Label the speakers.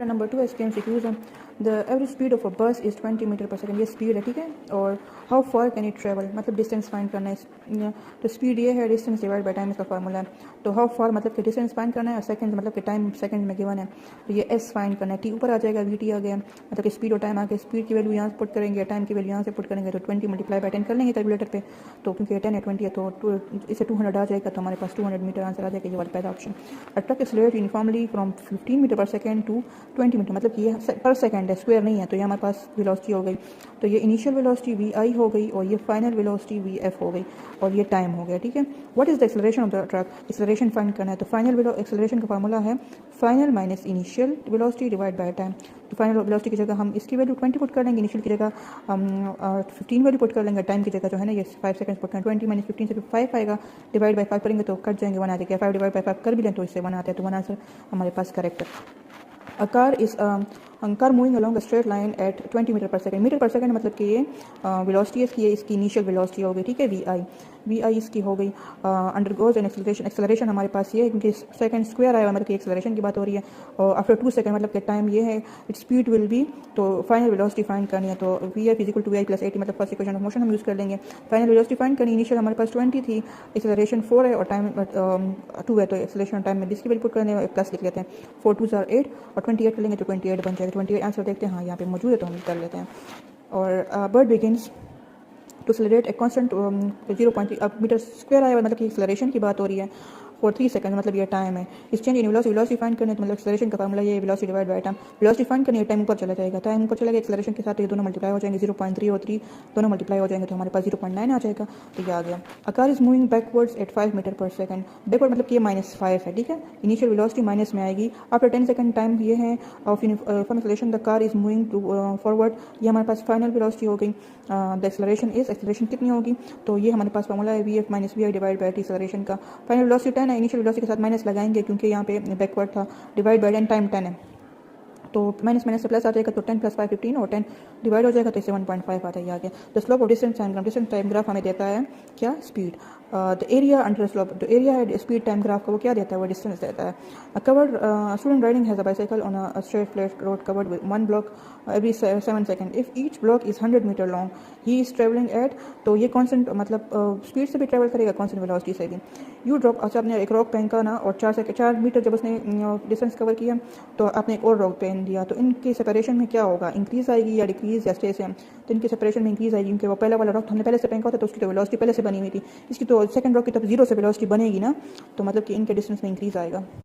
Speaker 1: Number 2 एसकेएम सीक्यूज हैं। The average speed of a bus is 20 metre per second. ये स्पीड है, ठीक है। और how far can it travel, मतलब डिस्टेंस फाइंड करना है। तो स्पीड ये है, डिस्टेंस डिवाइड बाय टाइम इसका फार्मूला है। तो हाउ फार मतलब कि डिस्टेंस फाइंड करना है और सेकंड मतलब कि टाइम सेकंड में गिवन है। तो ये एस फाइंड करना है। टी ऊपर आ जाएगा, वी टी आ गया, मतलब कि स्पीड और टाइम आ गया। स्पीड की वैल्यू यहाँ पुट करेंगे, टाइम की वैल्यू यहाँ से पुट करेंगे, तो 20 मल्टीप्लाई बाय 10 कर लेंगे कैलकुलेटर पे। तो क्योंकि 10 है 20 है तो इससे 200 आ जाएगा, तो हमारे पास 200 मीटर आंसर आ जाएगा। ये वाला पहला option. A truck accelerate uniformly from 15 metre per second to 20 metre, मतलब कि ये पर सेकंड है, स्क्वायर नहीं है। तो ये हमारे पास वेलोसिटी हो गई। तो ये इनिशियल वेलोसिटी वी आई हो गई और ये फाइनल वेलोसिटी वी एफ हो गई और ये टाइम हो गया, ठीक है। What is the acceleration of the truck, acceleration find करना है। तो फाइनल एक्सेलरेशन का फार्मूला है final minus initial velocity divide by time. तो फाइनल वेलोसिटी की जगह हम इसकी वैल्यू 20 पुट कर लेंगे, इनिशियल की जगह हम 15 वैल्यू पुट कर लेंगे, टाइम की जगह जो है ना ये 5 सेकंड पुट करें। 20 माइनस 15 से 5 आएगा, डिवाइड बाय 5 करेंगे तो कट जाएंगे, 1 आ जाएगा। 5 डिवाइड बाय 5 कर भी लें तो इससे 1 आता है, तो 1 आंसर हमारे पास करेक्ट है। A car moving along a straight line at 20 metre per second. Metre per second मतलब कि ये वेलोसिटी इसकी है, इसकी इनिशियल वेलोसिटी हो गई, ठीक है। वी आई इसकी हो गई। अंडरगोज एन एक्सेलरेशन, एक्सेलरेशन हमारे पास ये है क्योंकि सेकंड स्क्वायर आया, मतलब कि एक्सेलरेशन की बात हो रही है। और आफ्टर 2 सेकंड मतलब कि टाइम ये है, इट स्पीड विल बी, तो फाइनल वेलोसिटी फाइंड करनी है। तो V F equal to V I plus 80, मतलब फर्स्ट इक्वेशन ऑफ मोशन हम यूज़ कर लेंगे। फाइनल वेलोसिटी फाइंड करनी, इनिशियल हमारे पास 20 थी, एक्सेलरेशन 4 है और टाइम 2 है, तो एक्सेलरेशन टाइम में इसकी वैल्यू पुट करने प्लस लिख लेते हैं। 4 2 आर 8 और 28 कर लेंगे तो 28 बन जाएगा। 28 आंसर देखते हैं, हाँ यहाँ पे मौजूद है तो हम कर लेते हैं। और bird begins to accelerate a constant 0.3 अब मीटर स्क्वायर आया, मतलब कि एक्सेलरेशन की बात हो रही है। फॉर 3 सेकंड मतलब ये टाइम है। इस चेंज इन वेलोसिटी फाइंड करने, तो मतलब एक्सेलरेशन का फार्मूला ये velocity divide by time. Velocity find करनी है, टाइम ऊपर चला जाएगा, टाइम ऊपर चला गया एक्सेलरेशन के साथ, तो ये दोनों मल्टीप्लाई हो जाएंगे। 0.3 और 3 दोनों मल्टीप्लाई हो जाएंगे तो हमारे पास 0.9 आ जाएगा, तो ये आ गया। A car is moving backwards at 5 metre per second. Backward मतलब कि ये -5 है, ठीक है। इनिशियल वेलोसिटी माइनस में आएगी। आफ्टर 10 सेकंड टाइम ये है of from acceleration the car is moving to forward, ये हमारे पास फाइनल वेलोसिटी हो गई। द एक्सेलरेशन इज, एक्सेलरेशन कितनी होगी, तो ये हमारे पास फार्मूला है V F minus V I divide by T. Acceleration का फाइनल वेलोसिटी 10 है, इनिशियल वेलोसिटी के साथ माइनस लगाएंगे क्योंकि यहाँ पे बैकवर्ड था, डिवाइड बाय 10, टाइम 10 है, तो माइनस माइनस से प्लस आ जाएगा, तो 10 + 5 15 और 10 डिवाइड हो जाएगा तो इससे 1.5 आता है, आ गया। The slope of distance time graph हमें देता है क्या, speed. The area under slope, जो एरिया है स्पीड टाइम ग्राफ का वो क्या देता है, वो डिस्टेंस देता है। Covered student riding has a bicycle on a straight flat road covered with 1 block every 7 second. If each block is 100 metre long, he is travelling at, तो ये कॉन्स्टेंट मतलब स्पीड से भी ट्रेवल करेगा, कॉन्स्टेंट वेलोसिटी से भी। You drop, अच्छा आपने एक रॉक पहन का ना, और 4 मीटर जब उसने डिस्टेंस कवर किया तो आपने एक और रॉक पहन दिया, तो इनकी सेपरेशन में क्या होगा, इंक्रीज आएगी या डिक्रीज या स्टे सेम। तो इनकी सेपरेशन में इंक्रीज आएगी क्योंकि वो पहला वाला रॉक हमने पहले से फेंका था, तो उसकी तो वेलोसिटी पहले से बनी हुई थी, इसकी तो सेकंड रॉक की तरफ 0 से वेलोसिटी बनेगी ना, तो मतलब कि इनके डिस्टेंस में इंक्रीज आएगा।